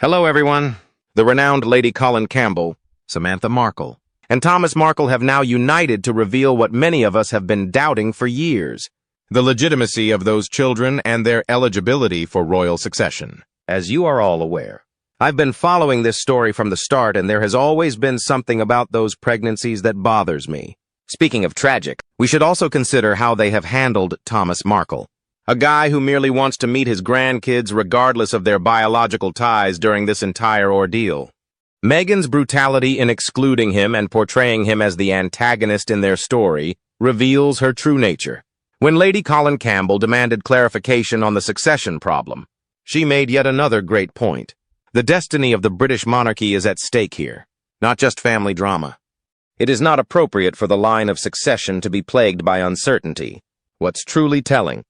Hello, everyone. The renowned Lady Colin Campbell, Samantha Markle, and Thomas Markle have now united to reveal what many of us have been doubting for years: the legitimacy of those children and their eligibility for royal succession. As you are all aware, I've been following this story from the start, and there has always been something about those pregnancies that bothers me. Speaking of tragic, we should also consider how they have handled Thomas Markle, a guy who merely wants to meet his grandkids regardless of their biological ties during this entire ordeal. Meghan's brutality in excluding him and portraying him as the antagonist in their story reveals her true nature. When Lady Colin Campbell demanded clarification on the succession problem, she made yet another great point. The destiny of the British monarchy is at stake here, not just family drama. It is not appropriate for the line of succession to be plagued by uncertainty. What's truly telling,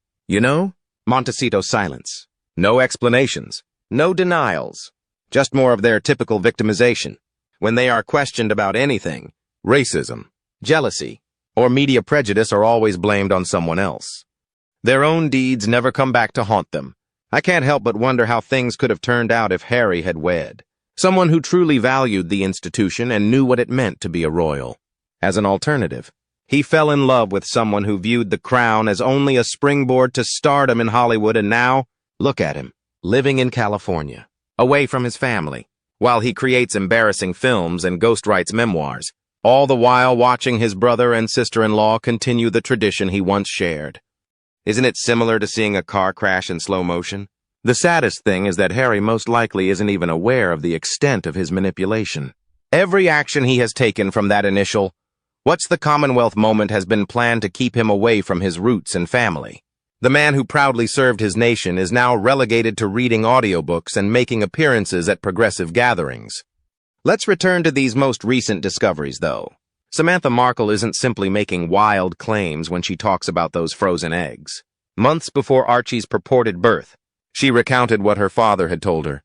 Montecito's silence. No explanations, no denials, just more of their typical victimization. When they are questioned about anything, racism, jealousy, or media prejudice are always blamed on someone else. Their own deeds never come back to haunt them. I can't help but wonder how things could have turned out if Harry had wed someone who truly valued the institution and knew what it meant to be a royal. As an alternative, he fell in love with someone who viewed the crown as only a springboard to stardom in Hollywood, and now, look at him, living in California, away from his family, while he creates embarrassing films and ghostwrites memoirs, all the while watching his brother and sister-in-law continue the tradition he once shared. Isn't it similar to seeing a car crash in slow motion? The saddest thing is that Harry most likely isn't even aware of the extent of his manipulation. Every action he has taken from that initial "What's the Commonwealth" moment has been planned to keep him away from his roots and family. The man who proudly served his nation is now relegated to reading audiobooks and making appearances at progressive gatherings. Let's return to these most recent discoveries, though. Samantha Markle isn't simply making wild claims when she talks about those frozen eggs. Months before Archie's purported birth, she recounted what her father had told her.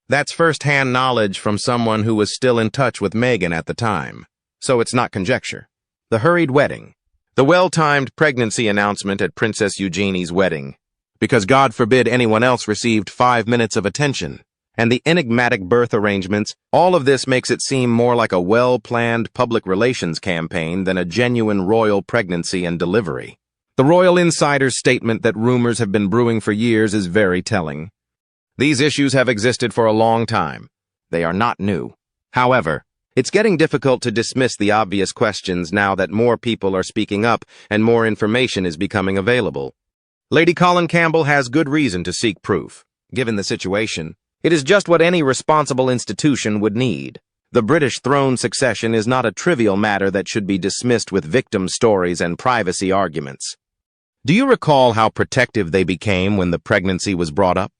That's first-hand knowledge from someone who was still in touch with Meghan at the time. So it's not conjecture. The hurried wedding, the well-timed pregnancy announcement at Princess Eugenie's wedding, because God forbid anyone else received 5 minutes of attention, and the enigmatic birth arrangements, all of this makes it seem more like a well-planned public relations campaign than a genuine royal pregnancy and delivery. The royal insider's statement that rumors have been brewing for years is very telling. These issues have existed for a long time. They are not new. However, it's getting difficult to dismiss the obvious questions now that more people are speaking up and more information is becoming available. Lady Colin Campbell has good reason to seek proof. Given the situation, it is just what any responsible institution would need. The British throne succession is not a trivial matter that should be dismissed with victim stories and privacy arguments. Do you recall how protective they became when the pregnancy was brought up?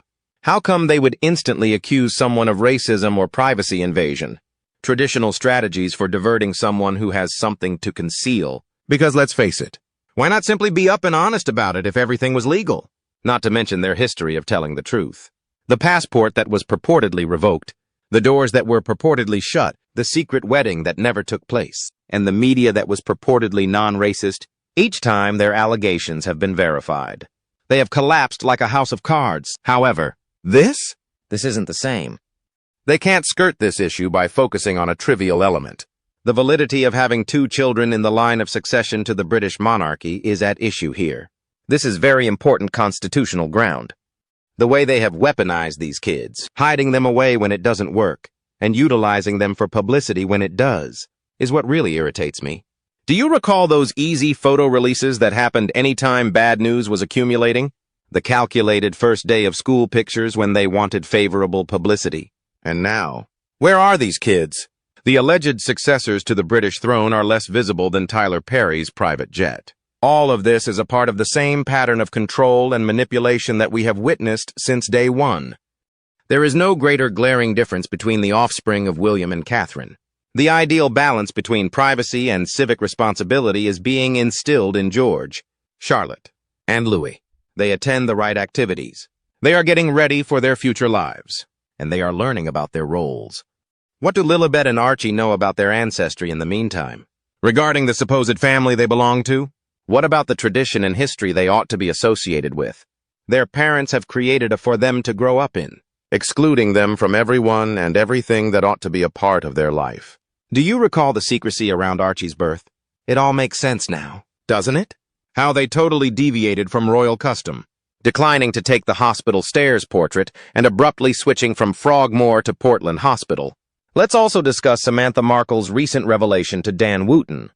How come they would instantly accuse someone of racism or privacy invasion? Traditional strategies for diverting someone who has something to conceal. Because let's face it, why not simply be up and honest about it if everything was legal? Not to mention their history of telling the truth. The passport that was purportedly revoked, the doors that were purportedly shut, the secret wedding that never took place, and the media that was purportedly non-racist. Each time their allegations have been verified. They have collapsed like a house of cards. However, this isn't the same. They can't skirt this issue by focusing on a trivial element. The validity of having 2 children in the line of succession to the British monarchy is at issue here. This is very important constitutional ground. The way they have weaponized these kids, hiding them away when it doesn't work, and utilizing them for publicity when it does, is what really irritates me. Do you recall those easy photo releases that happened anytime bad news was accumulating? The calculated first day of school pictures when they wanted favorable publicity. And now, where are these kids? The alleged successors to the British throne are less visible than Tyler Perry's private jet. All of this is a part of the same pattern of control and manipulation that we have witnessed since day one. There is no greater glaring difference between the offspring of William and Catherine. The ideal balance between privacy and civic responsibility is being instilled in George, Charlotte, and Louis. They attend the right activities. They are getting ready for their future lives, and they are learning about their roles. What do Lilibet and Archie know about their ancestry in the meantime? Regarding the supposed family they belong to? What about the tradition and history they ought to be associated with? Their parents have created for them to grow up in. excluding them from everyone and everything that ought to be a part of their life. Do you recall the secrecy around Archie's birth? It all makes sense now, doesn't it? How they totally deviated from royal custom, declining to take the hospital stairs portrait and abruptly switching from Frogmore to Portland Hospital. Let's also discuss Samantha Markle's recent revelation to Dan Wooten.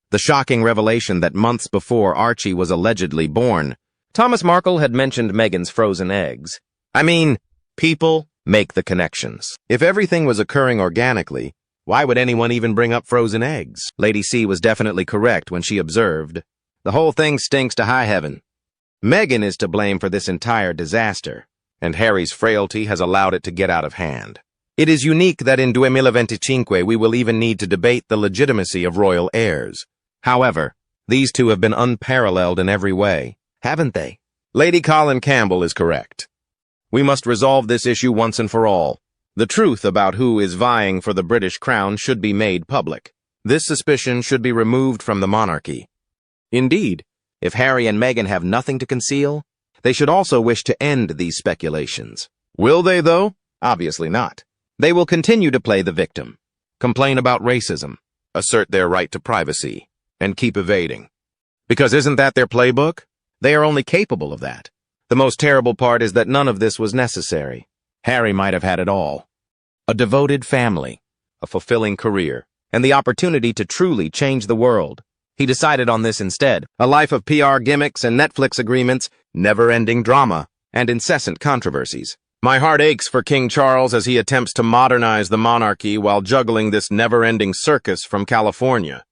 The shocking revelation that months before Archie was allegedly born, Thomas Markle had mentioned Meghan's frozen eggs. I mean, people make the connections. If everything was occurring organically, why would anyone even bring up frozen eggs? Lady C was definitely correct when she observed, "The whole thing stinks to high heaven." Meghan is to blame for this entire disaster, and Harry's frailty has allowed it to get out of hand. It is unique that in 2025 we will even need to debate the legitimacy of royal heirs. However, these two have been unparalleled in every way, haven't they? Lady Colin Campbell is correct. We must resolve this issue once and for all. The truth about who is vying for the British crown should be made public. This suspicion should be removed from the monarchy. Indeed, if Harry and Meghan have nothing to conceal, they should also wish to end these speculations. Will they, though? Obviously not. They will continue to play the victim, complain about racism, assert their right to privacy, and keep evading. Because isn't that their playbook? They are only capable of that. The most terrible part is that none of this was necessary. Harry might have had it all. A devoted family, a fulfilling career, and the opportunity to truly change the world. He decided on this instead, a life of PR gimmicks and Netflix agreements, never-ending drama, and incessant controversies. My heart aches for King Charles as he attempts to modernize the monarchy while juggling this never-ending circus from California.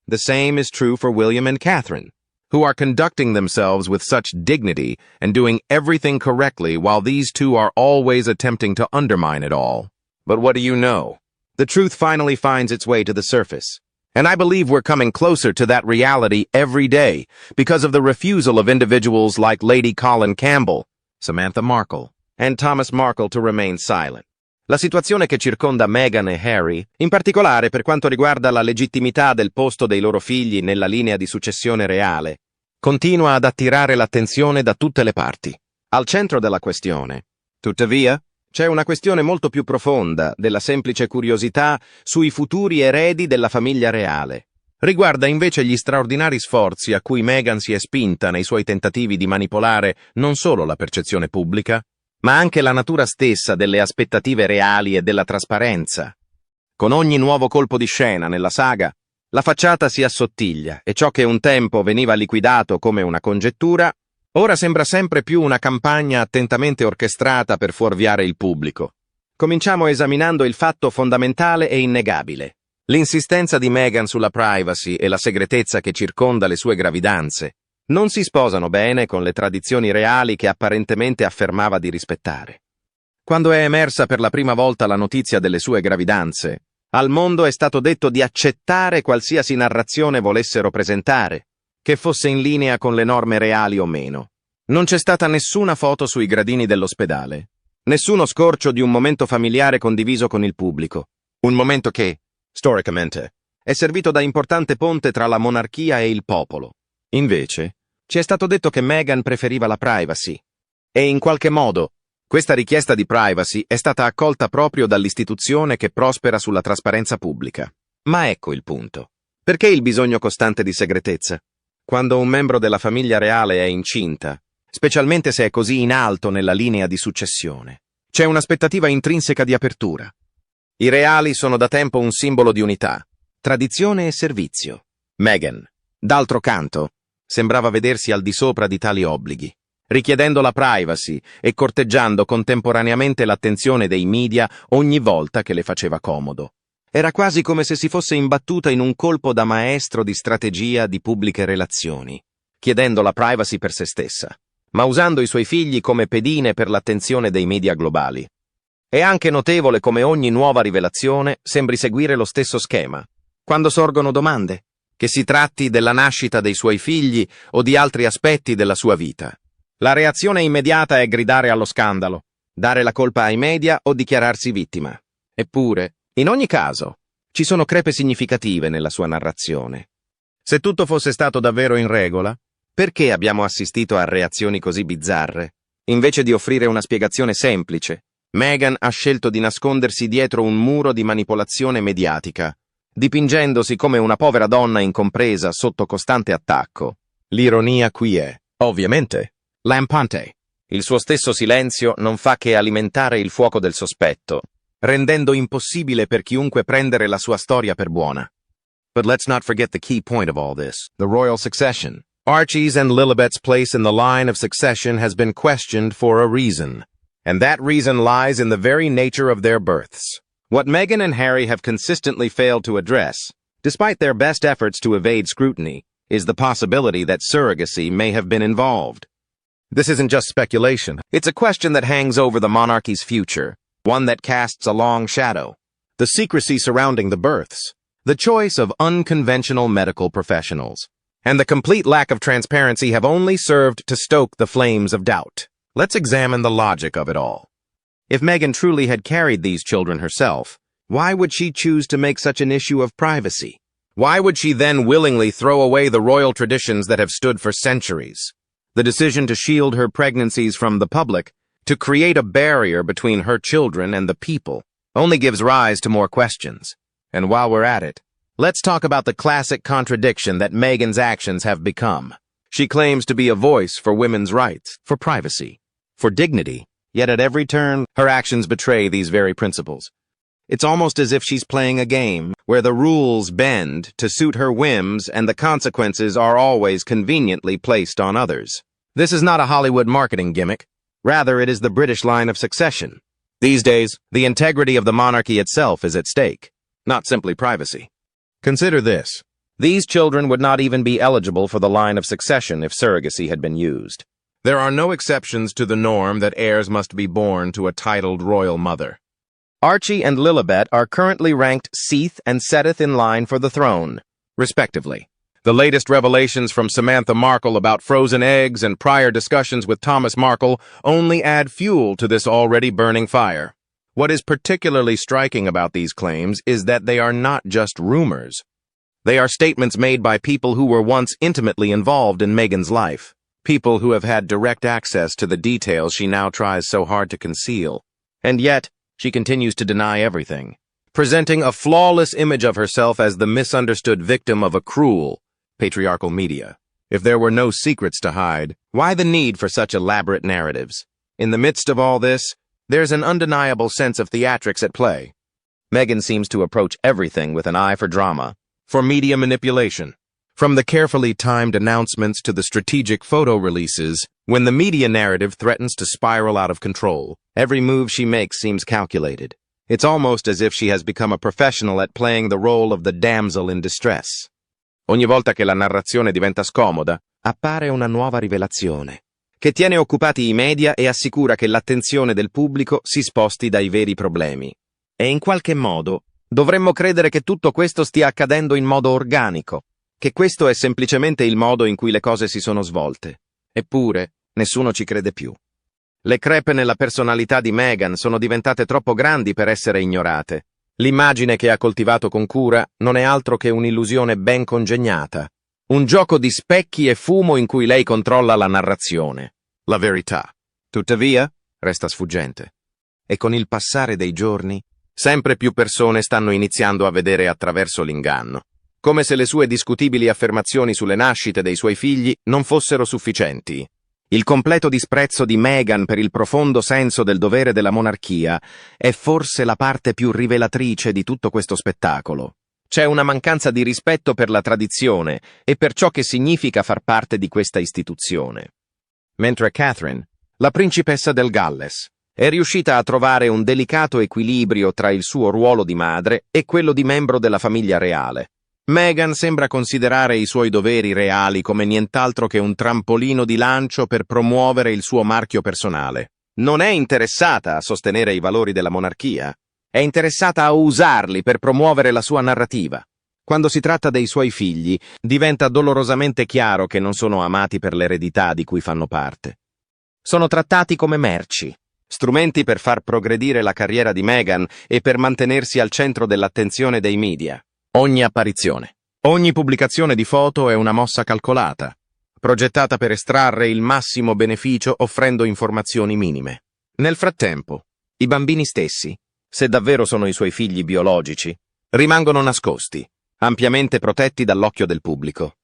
The same is true for William and Catherine, who are conducting themselves with such dignity and doing everything correctly while these two are always attempting to undermine it all. But what do you know? The truth finally finds its way to the surface. And I believe we're coming closer to that reality every day because of the refusal of individuals like Lady Colin Campbell, Samantha Markle, and Thomas Markle to remain silent. La situazione che circonda Meghan e Harry, in particolare per quanto riguarda la legittimità del posto dei loro figli nella linea di successione reale, continua ad attirare l'attenzione da tutte le parti. Al centro della questione, tuttavia, c'è una questione molto più profonda della semplice curiosità sui futuri eredi della famiglia reale. Riguarda invece gli straordinari sforzi a cui Meghan si è spinta nei suoi tentativi di manipolare non solo la percezione pubblica, ma anche la natura stessa delle aspettative reali e della trasparenza. Con ogni nuovo colpo di scena nella saga, la facciata si assottiglia e ciò che un tempo veniva liquidato come una congettura, ora sembra sempre più una campagna attentamente orchestrata per fuorviare il pubblico. Cominciamo esaminando il fatto fondamentale e innegabile. L'insistenza di Meghan sulla privacy e la segretezza che circonda le sue gravidanze non si sposano bene con le tradizioni reali che apparentemente affermava di rispettare. Quando è emersa per la prima volta la notizia delle sue gravidanze, al mondo è stato detto di accettare qualsiasi narrazione volessero presentare, che fosse in linea con le norme reali o meno. Non c'è stata nessuna foto sui gradini dell'ospedale, nessuno scorcio di un momento familiare condiviso con il pubblico, un momento che, storicamente, è servito da importante ponte tra la monarchia e il popolo. Invece, ci è stato detto che Meghan preferiva la privacy, e in qualche modo questa richiesta di privacy è stata accolta proprio dall'istituzione che prospera sulla trasparenza pubblica. Ma ecco il punto. Perché il bisogno costante di segretezza? Quando un membro della famiglia reale è incinta, specialmente se è così in alto nella linea di successione, c'è un'aspettativa intrinseca di apertura. I reali sono da tempo un simbolo di unità, tradizione e servizio. Meghan, d'altro canto, sembrava vedersi al di sopra di tali obblighi, richiedendo la privacy e corteggiando contemporaneamente l'attenzione dei media ogni volta che le faceva comodo. Era quasi come se si fosse imbattuta in un colpo da maestro di strategia di pubbliche relazioni, chiedendo la privacy per se stessa, ma usando i suoi figli come pedine per l'attenzione dei media globali. È anche notevole come ogni nuova rivelazione sembri seguire lo stesso schema. Quando sorgono domande, che si tratti della nascita dei suoi figli o di altri aspetti della sua vita, la reazione immediata è gridare allo scandalo, dare la colpa ai media o dichiararsi vittima. Eppure, in ogni caso, ci sono crepe significative nella sua narrazione. Se tutto fosse stato davvero in regola, perché abbiamo assistito a reazioni così bizzarre? Invece di offrire una spiegazione semplice, Meghan ha scelto di nascondersi dietro un muro di manipolazione mediatica, dipingendosi come una povera donna incompresa sotto costante attacco. L'ironia qui è, ovviamente, lampante. Il suo stesso silenzio non fa che alimentare il fuoco del sospetto, rendendo impossibile per chiunque prendere la sua storia per buona. But let's not forget the key point of all this, the royal succession. Archie's and Lilibet's place in the line of succession has been questioned for a reason, and that reason lies in the very nature of their births. What Meghan and Harry have consistently failed to address, despite their best efforts to evade scrutiny, is the possibility that surrogacy may have been involved. This isn't just speculation. It's a question that hangs over the monarchy's future, one that casts a long shadow. The secrecy surrounding the births, the choice of unconventional medical professionals, and the complete lack of transparency have only served to stoke the flames of doubt. Let's examine the logic of it all. If Meghan truly had carried these children herself, why would she choose to make such an issue of privacy? Why would she then willingly throw away the royal traditions that have stood for centuries? The decision to shield her pregnancies from the public, to create a barrier between her children and the people, only gives rise to more questions. And while we're at it, let's talk about the classic contradiction that Meghan's actions have become. She claims to be a voice for women's rights, for privacy, for dignity, yet at every turn, her actions betray these very principles. It's almost as if she's playing a game where the rules bend to suit her whims and the consequences are always conveniently placed on others. This is not a Hollywood marketing gimmick. Rather, it is the British line of succession. These days, the integrity of the monarchy itself is at stake, not simply privacy. Consider this. These children would not even be eligible for the line of succession if surrogacy had been used. There are no exceptions to the norm that heirs must be born to a titled royal mother. Archie and Lilibet are currently ranked 6th and 7th in line for the throne, respectively. The latest revelations from Samantha Markle about frozen eggs and prior discussions with Thomas Markle only add fuel to this already burning fire. What is particularly striking about these claims is that they are not just rumors. They are statements made by people who were once intimately involved in Meghan's life, people who have had direct access to the details she now tries so hard to conceal. And yet, she continues to deny everything, presenting a flawless image of herself as the misunderstood victim of a cruel, patriarchal media. If there were no secrets to hide, why the need for such elaborate narratives? In the midst of all this, there's an undeniable sense of theatrics at play. Meghan seems to approach everything with an eye for drama, for media manipulation. From the carefully timed announcements to the strategic photo releases, when the media narrative threatens to spiral out of control, every move she makes seems calculated. It's almost as if she has become a professional at playing the role of the damsel in distress. Ogni volta che la narrazione diventa scomoda, appare una nuova rivelazione, che tiene occupati i media e assicura che l'attenzione del pubblico si sposti dai veri problemi. E in qualche modo, dovremmo credere che tutto questo stia accadendo in modo organico, che questo è semplicemente il modo in cui le cose si sono svolte. Eppure, nessuno ci crede più. Le crepe nella personalità di Meghan sono diventate troppo grandi per essere ignorate. L'immagine che ha coltivato con cura non è altro che un'illusione ben congegnata, un gioco di specchi e fumo in cui lei controlla la narrazione, la verità. Tuttavia, resta sfuggente. E con il passare dei giorni, sempre più persone stanno iniziando a vedere attraverso l'inganno, come se le sue discutibili affermazioni sulle nascite dei suoi figli non fossero sufficienti. Il completo disprezzo di Meghan per il profondo senso del dovere della monarchia è forse la parte più rivelatrice di tutto questo spettacolo. C'è una mancanza di rispetto per la tradizione e per ciò che significa far parte di questa istituzione. Mentre Catherine, la principessa del Galles, è riuscita a trovare un delicato equilibrio tra il suo ruolo di madre e quello di membro della famiglia reale. Meghan sembra considerare i suoi doveri reali come nient'altro che un trampolino di lancio per promuovere il suo marchio personale. Non è interessata a sostenere i valori della monarchia, è interessata a usarli per promuovere la sua narrativa. Quando si tratta dei suoi figli, diventa dolorosamente chiaro che non sono amati per l'eredità di cui fanno parte. Sono trattati come merci, strumenti per far progredire la carriera di Meghan e per mantenersi al centro dell'attenzione dei media. Ogni apparizione, ogni pubblicazione di foto è una mossa calcolata, progettata per estrarre il massimo beneficio offrendo informazioni minime. Nel frattempo, I bambini stessi, se davvero sono i suoi figli biologici, rimangono nascosti, ampiamente protetti dall'occhio del pubblico.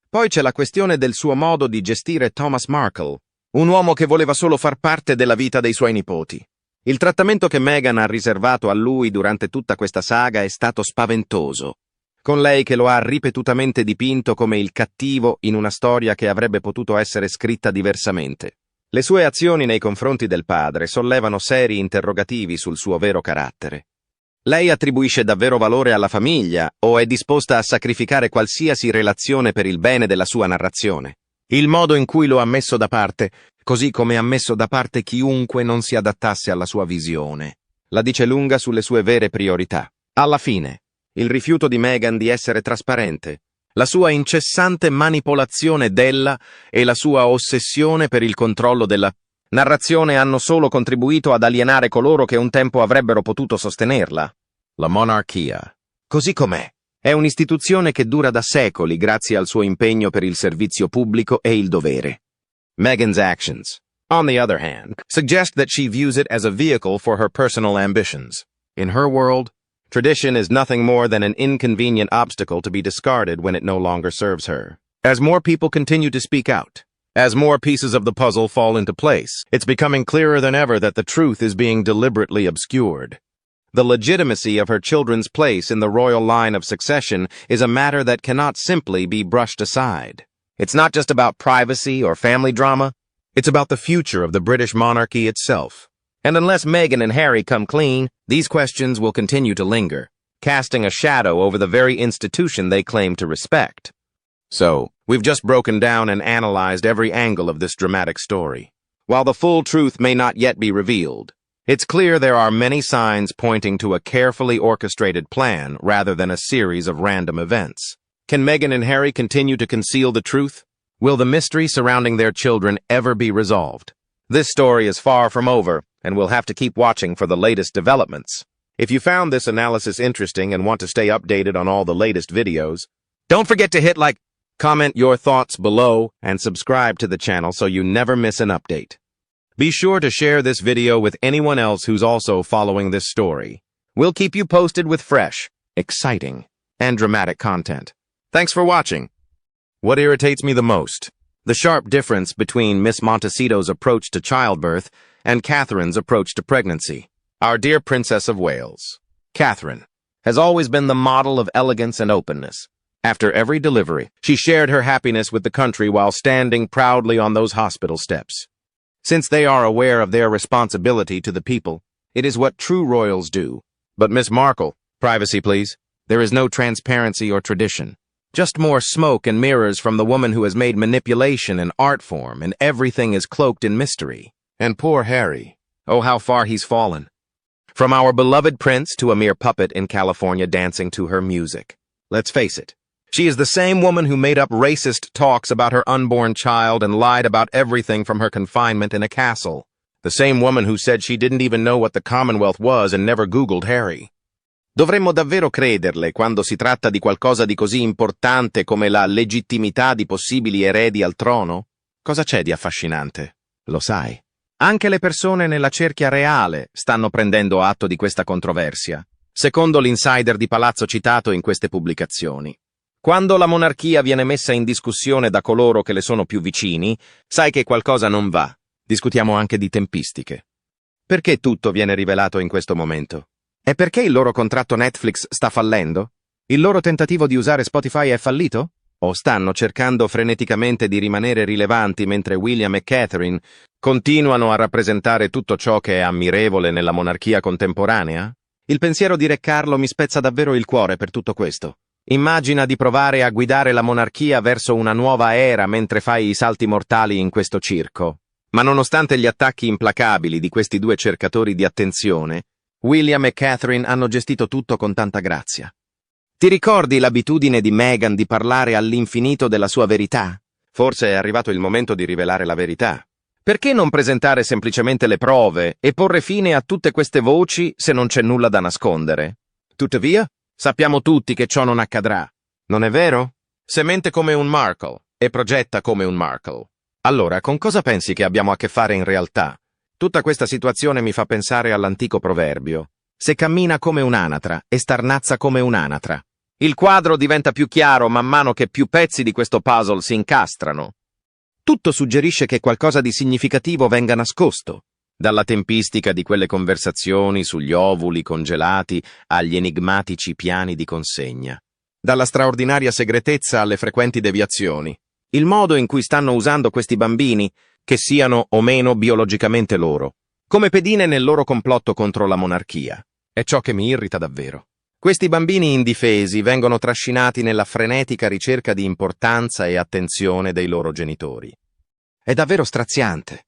Poi c'è la questione del suo modo di gestire Thomas Markle, un uomo che voleva solo far parte della vita dei suoi nipoti. Il trattamento che Meghan ha riservato a lui durante tutta questa saga è stato spaventoso, con lei che lo ha ripetutamente dipinto come il cattivo in una storia che avrebbe potuto essere scritta diversamente. Le sue azioni nei confronti del padre sollevano seri interrogativi sul suo vero carattere. Lei attribuisce davvero valore alla famiglia o è disposta a sacrificare qualsiasi relazione per il bene della sua narrazione? Il modo in cui lo ha messo da parte, così come ha messo da parte chiunque non si adattasse alla sua visione, la dice lunga sulle sue vere priorità. Alla fine, il rifiuto di Meghan di essere trasparente, la sua incessante manipolazione della e la sua ossessione per il controllo della narrazione hanno solo contribuito ad alienare coloro che un tempo avrebbero potuto sostenerla. La monarchia, così com'è, è un'istituzione che dura da secoli grazie al suo impegno per il servizio pubblico e il dovere. Meghan's actions, on the other hand, suggest that she views it as a vehicle for her personal ambitions. In her world, tradition is nothing more than an inconvenient obstacle to be discarded when it no longer serves her. As more people continue to speak out, as more pieces of the puzzle fall into place, it's becoming clearer than ever that the truth is being deliberately obscured. The legitimacy of her children's place in the royal line of succession is a matter that cannot simply be brushed aside. It's not just about privacy or family drama, it's about the future of the British monarchy itself. And unless Meghan and Harry come clean, these questions will continue to linger, casting a shadow over the very institution they claim to respect. So, we've just broken down and analyzed every angle of this dramatic story. While the full truth may not yet be revealed, it's clear there are many signs pointing to a carefully orchestrated plan rather than a series of random events. Can Meghan and Harry continue to conceal the truth? Will the mystery surrounding their children ever be resolved? This story is far from over, and we'll have to keep watching for the latest developments. If you found this analysis interesting and want to stay updated on all the latest videos, don't forget to hit like, comment your thoughts below, and subscribe to the channel so you never miss an update. Be sure to share this video with anyone else who's also following this story. We'll keep you posted with fresh, exciting, and dramatic content. Thanks for watching. What irritates me the most? The sharp difference between Miss Montecito's approach to childbirth and Catherine's approach to pregnancy. Our dear Princess of Wales, Catherine, has always been the model of elegance and openness. After every delivery, she shared her happiness with the country while standing proudly on those hospital steps. Since they are aware of their responsibility to the people, it is what true royals do. But Miss Markle, privacy please, there is no transparency or tradition. Just more smoke and mirrors from the woman who has made manipulation an art form, and everything is cloaked in mystery. And poor Harry, oh how far he's fallen. From our beloved prince to a mere puppet in California dancing to her music. Let's face it, she is the same woman who made up racist talks about her unborn child and lied about everything from her confinement in a castle. The same woman who said she didn't even know what the Commonwealth was and never Googled Harry. Dovremmo davvero crederle quando si tratta di qualcosa di così importante come la legittimità di possibili eredi al trono? Cosa c'è di affascinante? Lo sai. Anche le persone nella cerchia reale stanno prendendo atto di questa controversia, secondo l'insider di palazzo citato in queste pubblicazioni. Quando la monarchia viene messa in discussione da coloro che le sono più vicini, sai che qualcosa non va. Discutiamo anche di tempistiche. Perché tutto viene rivelato in questo momento? E perché il loro contratto Netflix sta fallendo? Il loro tentativo di usare Spotify è fallito? O stanno cercando freneticamente di rimanere rilevanti mentre William e Catherine continuano a rappresentare tutto ciò che è ammirevole nella monarchia contemporanea? Il pensiero di Re Carlo mi spezza davvero il cuore per tutto questo. Immagina di provare a guidare la monarchia verso una nuova era mentre fai i salti mortali in questo circo. Ma nonostante gli attacchi implacabili di questi due cercatori di attenzione, William e Catherine hanno gestito tutto con tanta grazia. Ti ricordi l'abitudine di Meghan di parlare all'infinito della sua verità? Forse è arrivato il momento di rivelare la verità. Perché non presentare semplicemente le prove e porre fine a tutte queste voci se non c'è nulla da nascondere? Tuttavia, sappiamo tutti che ciò non accadrà. Non è vero? Se mente come un Markle e progetta come un Markle. Allora, con cosa pensi che abbiamo a che fare in realtà? Tutta questa situazione mi fa pensare all'antico proverbio: se cammina come un'anatra e starnazza come un'anatra. Il quadro diventa più chiaro man mano che più pezzi di questo puzzle si incastrano. Tutto suggerisce che qualcosa di significativo venga nascosto, dalla tempistica di quelle conversazioni sugli ovuli congelati agli enigmatici piani di consegna, dalla straordinaria segretezza alle frequenti deviazioni. Il modo in cui stanno usando questi bambini, che siano o meno biologicamente loro, come pedine nel loro complotto contro la monarchia, è ciò che mi irrita davvero. Questi bambini indifesi vengono trascinati nella frenetica ricerca di importanza e attenzione dei loro genitori. È davvero straziante.